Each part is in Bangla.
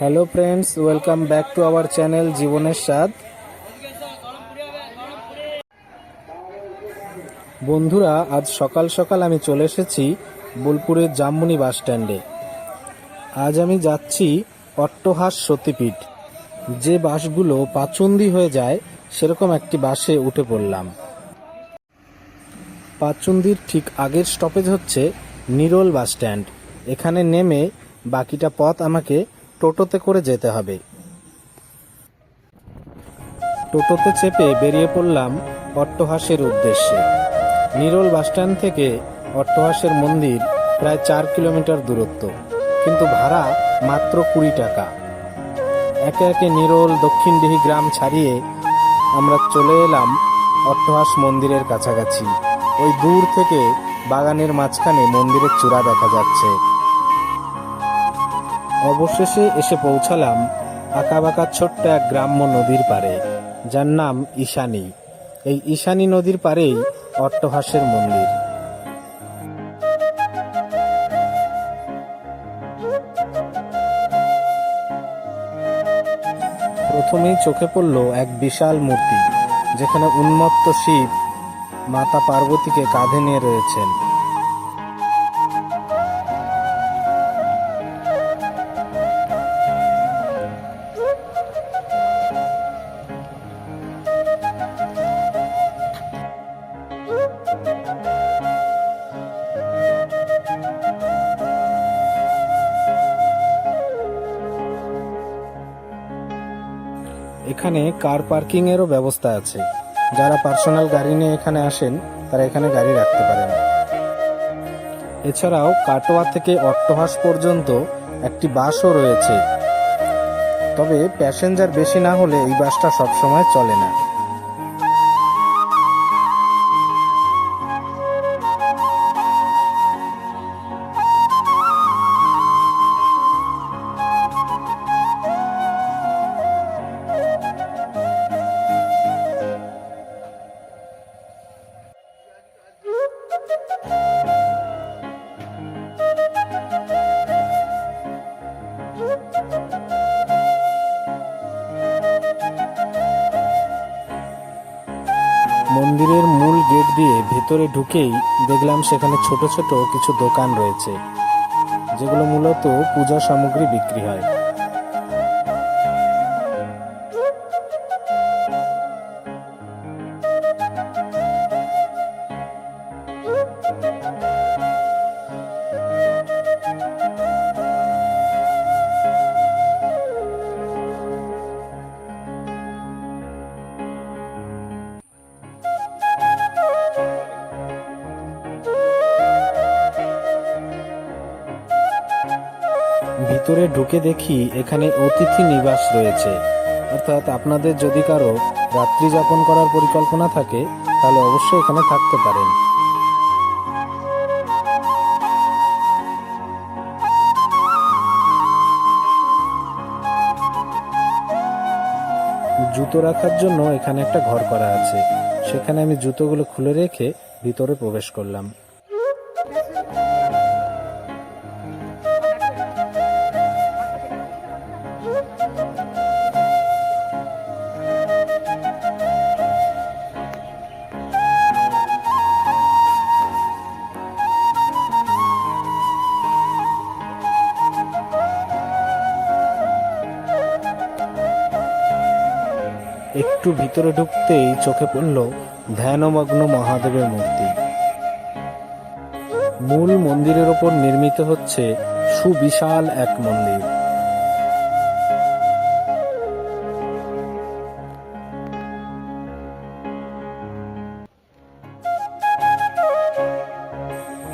Hello friends, welcome back to our channel জীবনের স্বাদ। বন্ধুরা, আজ সকাল সকাল আমি চলে এসেছি বোলপুরের জামমুনি বাস স্ট্যান্ডে। আজ আমি যাচ্ছি অট্টহাস সতীপীঠ। যে বাসগুলো পাচুন্দি হয়ে যায় সেরকম একটি বাসে উঠে পড়লাম। পাচুন্দির ঠিক আগের স্টপেজ হচ্ছে নিরোল বাস স্ট্যান্ড। এখানে নেমে বাকিটা পথ আমাকে টোটোতে করে যেতে হবে। টোটোতে চেপে বেরিয়ে পড়লাম অট্টহাসের উদ্দেশ্যে। নিরোল বাসস্ট্যান্ড থেকে অট্টহাসের মন্দির প্রায় 4 কিলোমিটার দূরত্ব, কিন্তু ভাড়া মাত্র 20 টাকা। একে একে নিরোল, দক্ষিণডিহি গ্রাম ছাড়িয়ে আমরা চলে এলাম অট্টহাস মন্দিরের কাছাকাছি। ওই দূর থেকে বাগানের মাঝখানে মন্দিরের চূড়া দেখা যাচ্ছে। অবশেষে এসে পৌঁছালাম আঁকাবাঁকা ছোট্ট এক গ্রাম্য নদীর পাড়ে, যার নাম ঈশানী। এই ঈশানী নদীর পাড়েই অট্টহাসের মন্দির। প্রথমেই চোখে পড়ল এক বিশাল মূর্তি, যেখানে উন্মত্ত শিব মাতা পার্বতীকে কাঁধে নিয়ে রয়েছেন। এখানে কার পার্কিং এরও ব্যবস্থা আছে। যারা পার্সোনাল গাড়ি নিয়ে এখানে আসেন তারা এখানে গাড়ি রাখতে পারেন। এছাড়াও কাটোয়া থেকে অট্টহাস পর্যন্ত একটি বাসও রয়েছে, তবে প্যাসেঞ্জার বেশি না হলে এই বাসটা সবসময় চলে না। মন্দিরের মূল গেট দিয়ে ভেতরে ঢুকেই দেখলাম সেখানে ছোট ছোট কিছু দোকান রয়েছে, যেগুলো মূলত পূজা সামগ্রী বিক্রি হয়। ভিতরে ঢুকে দেখি এখানে অতিথি নিবাস রয়েছে, অর্থাৎ আপনাদের যদি কারো রাত্রি যাপন করার পরিকল্পনা থাকে তাহলে অবশ্যই এখানে থাকতে পারেন। জুতো রাখার জন্য এখানে একটা ঘর করা আছে, সেখানে আমি জুতোগুলো খুলে রেখে ভিতরে প্রবেশ করলাম। একটু ভিতরে ঢুকতেই চোখে পড়ল ধ্যানমগ্ন মহাদেবের মূর্তি। মূল মন্দিরের ওপর নির্মিত হচ্ছে সুবিশাল এক মন্দির।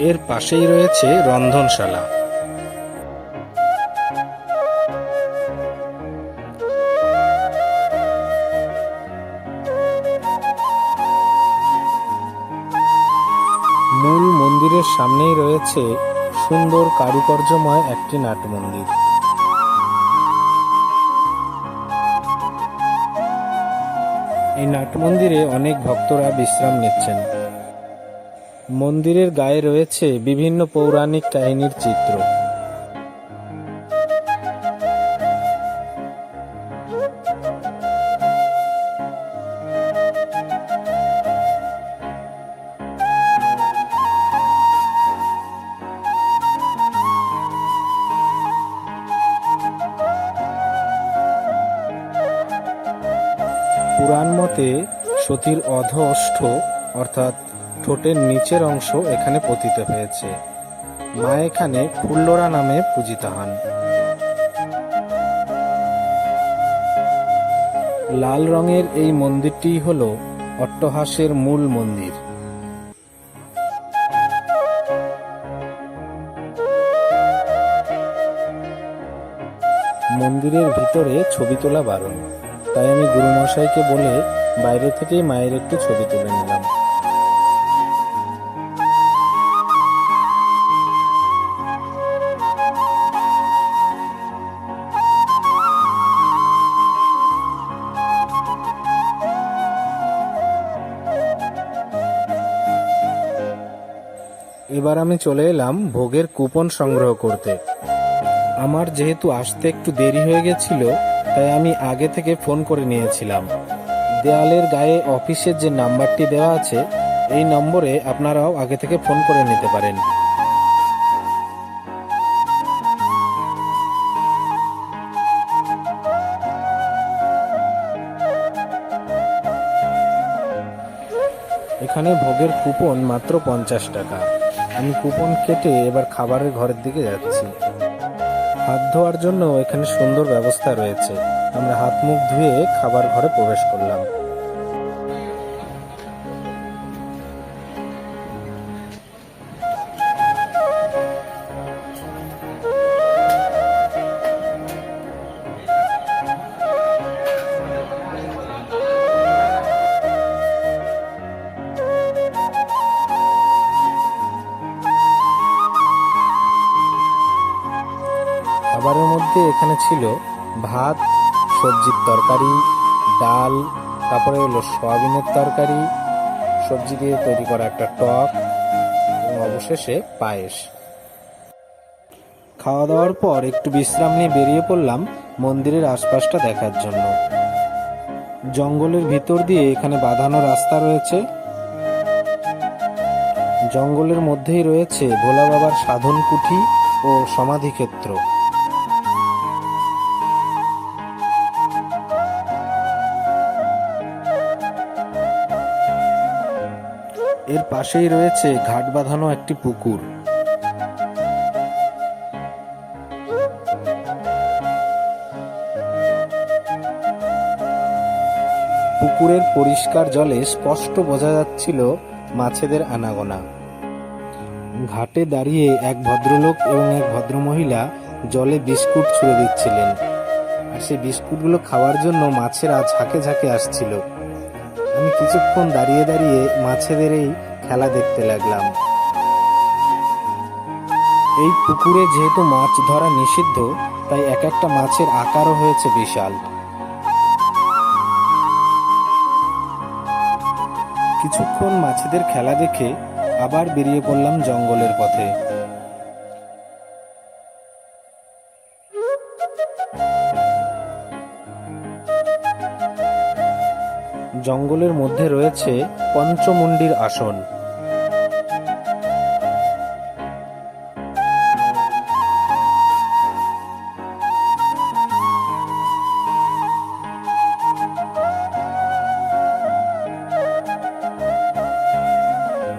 এর পাশেই রয়েছে রন্ধনশালা। মূল মন্দিরের সামনেই রয়েছে সুন্দর কারুকার্যময় একটি নাট মন্দির। এই নাট মন্দিরে অনেক ভক্তরা বিশ্রাম নিচ্ছেন। মন্দিরের গায়ে রয়েছে বিভিন্ন পৌরাণিক কাহিনীর চিত্র। পুরাণ মতে সতীর অধঃষ্ঠ অর্থাৎ ঠোঁটের নিচের অংশ এখানে পতিত হয়েছে। মা এখানে ফুল্লরা নামে পূজিত হন। লাল রঙের এই মন্দিরটি হল অট্টহাসের মূল মন্দির। মন্দিরের ভিতরে ছবি তোলা বারণ, তাই আমি গুরুমশাইকে বলে বাইরে থেকেই মায়ের একটু ছবি তুলে নিলাম। এবার আমি চলে এলাম ভোগের কুপন সংগ্রহ করতে। আমার যেহেতু আসতে একটু দেরি হয়ে গেছিল, তাই আমি আগে থেকে ফোন করে নিয়েছিলাম। দেয়ালের গায়ে অফিসের যে নাম্বারটি দেওয়া আছে, এই নম্বরে আপনারাও আগে থেকে ফোন করে নিতে পারেন। এখানে ভোগের কুপন মাত্র 50 টাকা। আমি কুপন কেটে এবার খাবারের ঘরের দিকে যাচ্ছি। হাত ধোয়ার জন্য এখানে সুন্দর ব্যবস্থা রয়েছে। আমরা হাত মুখ ধুয়ে খাবার ঘরে প্রবেশ করলাম। খাবারের মধ্যে এখানে ছিল ভাত, সবজির তরকারি, ডাল, তারপরে হলো সয়াবিনের তরকারি, সবজি দিয়ে তৈরি করা একটা টক এবং অবশেষে পায়েস। খাওয়া দাওয়ার পর একটু বিশ্রাম নিয়ে বেরিয়ে পড়লাম মন্দিরের আশপাশটা দেখার জন্য। জঙ্গলের ভিতর দিয়ে এখানে বাঁধানো রাস্তা রয়েছে। জঙ্গলের মধ্যেই রয়েছে ভোলা বাবার সাধন কুঠি ও সমাধিক্ষেত্র। এর পাশেই রয়েছে ঘাট বাঁধানো একটি পুকুর। পুকুরের পরিষ্কার জলে স্পষ্ট বোঝা যাচ্ছিল মাছেদের আনাগোনা। ঘাটে দাঁড়িয়ে এক ভদ্রলোক এবং এক ভদ্রমহিলা জলে বিস্কুট ছুঁড়ে দিচ্ছিলেন, আর সেই বিস্কুটগুলো খাওয়ার জন্য মাছেরা ঝাঁকে ঝাঁকে আসছিল। আমি কিছুক্ষণ দাঁড়িয়ে দাঁড়িয়ে মাছেদের এই খেলা দেখতে লাগলাম। এই পুকুরে যেহেতু মাছ ধরা নিষিদ্ধ, তাই এক একটা মাছের আকারও হয়েছে বিশাল। কিছুক্ষণ মাছেদের খেলা দেখে আবার বেরিয়ে পড়লাম জঙ্গলের পথে। জঙ্গলের মধ্যে রয়েছে পঞ্চমুণ্ডির আসন।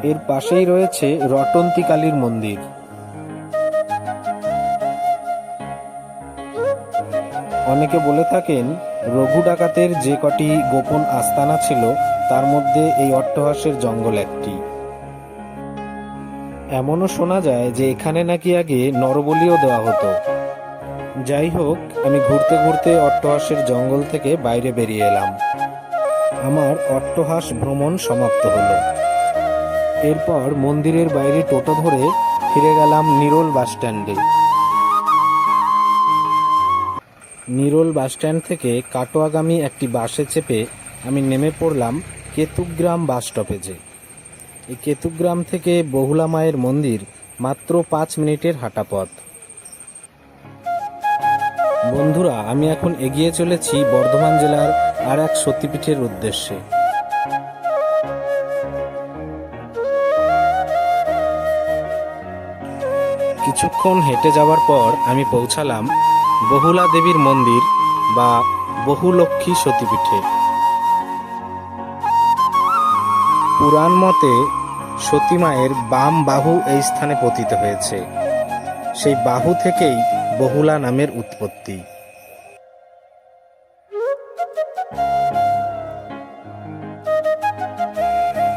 এর পাশেই রয়েছে রটন্তী কালীর মন্দির। অনেকে বলে থাকেন রঘু ডাকাতের যে কটি গোপন আস্তানা ছিল, তার মধ্যে এই অট্টহাসের জঙ্গল একটি। এমনও শোনা যায় যে এখানে নাকি আগে নরবলিও দেওয়া হতো। যাই হোক, আমি ঘুরতে ঘুরতে অট্টহাসের জঙ্গল থেকে বাইরে বেরিয়ে এলাম। আমার অট্টহাস ভ্রমণ সমাপ্ত হলো। এরপর মন্দিরের বাইরে টোটো ধরে ফিরে গেলাম নিরোল বাসস্ট্যান্ডে। নিরোল বাসস্ট্যান্ড থেকে কাটোয়াগামী একটি বাসে চেপে আমি নেমে পড়লাম কেতুগ্রাম বাস স্টপেজে। এই কেতুগ্রাম থেকে বহুলা মায়ের মন্দির মাত্র 5 মিনিটের হাঁটা পথ। বন্ধুরা, আমি এখন এগিয়ে চলেছি বর্ধমান জেলার আর এক সতীপীঠের উদ্দেশ্যে। কিছুক্ষণ হেঁটে যাওয়ার পর আমি পৌঁছালাম বহুলা দেবীর মন্দির বা বহুলক্ষ্মী সতীপীঠে। পুরাণ মতে সতী মায়ের বাম বাহু এই স্থানে পতিত হয়েছে। সেই বাহু থেকেই বহুলা নামের উৎপত্তি।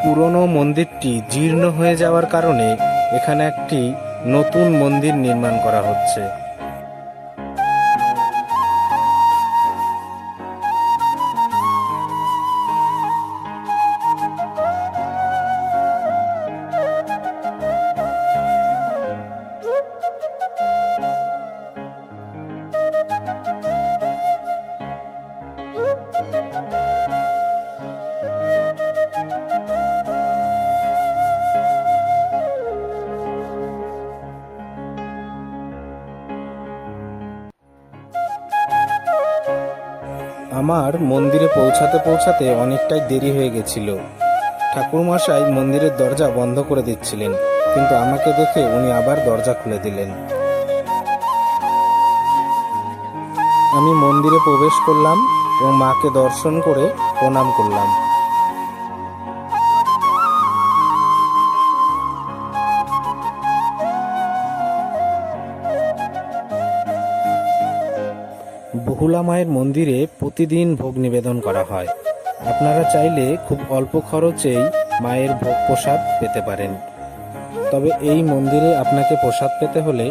পুরনো মন্দিরটি জীর্ণ হয়ে যাওয়ার কারণে এখানে একটি নতুন মন্দির নির্মাণ করা হচ্ছে। আমার মন্দিরে পৌঁছাতে পৌঁছাতে অনেকটাই দেরি হয়ে গেছিল। ঠাকুরমশাই মন্দিরের দরজা বন্ধ করে দিচ্ছিলেন, কিন্তু আমাকে দেখে উনি আবার দরজা খুলে দিলেন। আমি মন্দিরে প্রবেশ করলাম এবং মাকে দর্শন করে প্রণাম করলাম। বহুলা মায়ের মন্দিরে প্রতিদিন ভোগ নিবেদন করা হয়। আপনারা চাইলে খুব অল্প খরচেই মায়ের ভোগ প্রসাদ পেতে পারেন। তবে এই মন্দিরে আপনাকে প্রসাদ পেতে হলে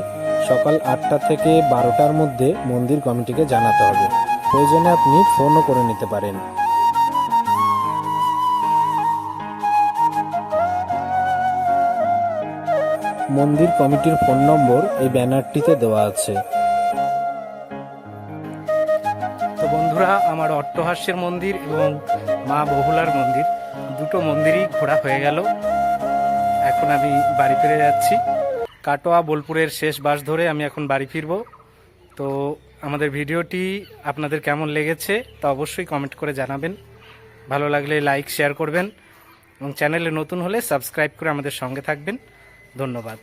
সকাল 8টা থেকে 12টার মধ্যে মন্দির কমিটিকে জানাতে হবে। প্রয়োজনে আপনি ফোনও করে নিতে পারেন। মন্দির কমিটির ফোন নম্বর এই ব্যানারটিতে দেওয়া আছে। তো বন্ধুরা, আমার অট্টহাস্যের মন্দির এবং মা বহুলার মন্দির দুটো মন্দিরই ঘোরা হয়ে গেল। এখন আমি বাড়ি ফিরে যাচ্ছি। কাটোয়া বোলপুরের শেষ বাস ধরে আমি এখন বাড়ি ফিরব। তো আমাদের ভিডিওটি আপনাদের কেমন লেগেছে তা অবশ্যই কমেন্ট করে জানাবেন। ভালো লাগলে লাইক শেয়ার করবেন এবং চ্যানেলে নতুন হলে সাবস্ক্রাইব করে আমাদের সঙ্গে থাকবেন। ধন্যবাদ।